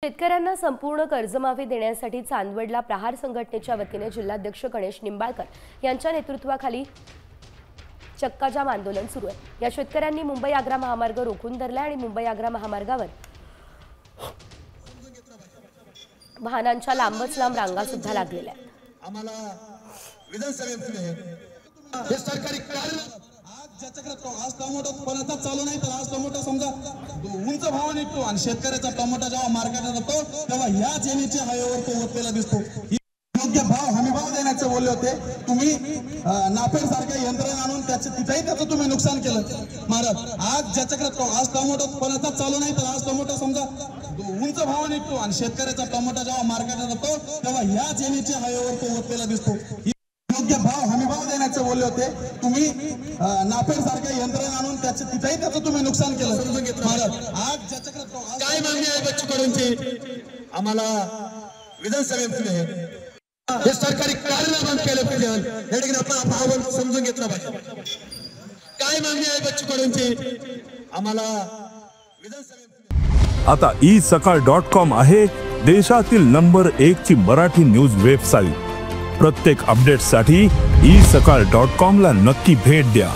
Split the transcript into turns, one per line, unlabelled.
शेतकऱ्यांना संपूर्ण कर्जमाफी देण्यासाठी चांदवडला प्रहार संघटनेच्या वतीने जिल्हाध्यक्ष गणेश निंबाळकर यांच्या नेतृत्वाखाली चक्काजाम आंदोलन सुरू आहे। या शेतकऱ्यांनी मुंबई आग्रा महामार्ग रोखून धरला आणि मुंबई आग्रा महामार्गावर वाहनांच्या लांबच लांब रांगा सुद्धा लागलेल्या आहेत।
आम्हाला विधानसभेमध्ये हे सरकारी कार्य आज टोमॅटो कोणाचा चालू नाही तर आज टोमॅटो समजा उंच भाव निघतो आणि शेतकऱ्याचा टोमॅटो जेव्हा मार्केटला जातो तेव्हा याच एनएच हायवेवर तो ओतलेला दिसतो। योग्य भाव हमी भाव देण्याचे बोलले होते तुम्ही, नाफेड सारख्या यंत्रणा आणून तिथेही त्याचं तुम्ही नुकसान केलं महाराज। आज ज्याच्याकडे आज टोमॅटो कोणाचा चालू नाही तर आज टोमॅटो समजा उंच भाव निघतो आणि शेतकऱ्याचा टोमॅटो जेव्हा मार्केटला जातो तेव्हा याच एनएच हायवेवर तो ओतलेला दिसतो। योग्य भाव हमी भाव देण्याचे बोलले होते तुम्ही, नाफेड सारख्या यंत्रणा आणून तिथेही त्याचं तुम्ही नुकसान केलं महाराज। आज ज्याच्याकडे काय मागणी आहे बच्चूकडूनची आम्हाला विधानसभेमध्ये हे सरकारी कार्य बंद केलं पाहिजे। या ठिकाणी आपण आव्हान समजून घेतलं पाहिजे। काय मागणी आहे बच्चूकडूनची आम्हाला विधानसभेमध्ये।
आता isakal.com आहे देशातील नंबर 1 ची मराठी न्यूज वेबसाईट। प्रत्येक अपडेटसाठी isakal.com ला नक्की भेट द्या।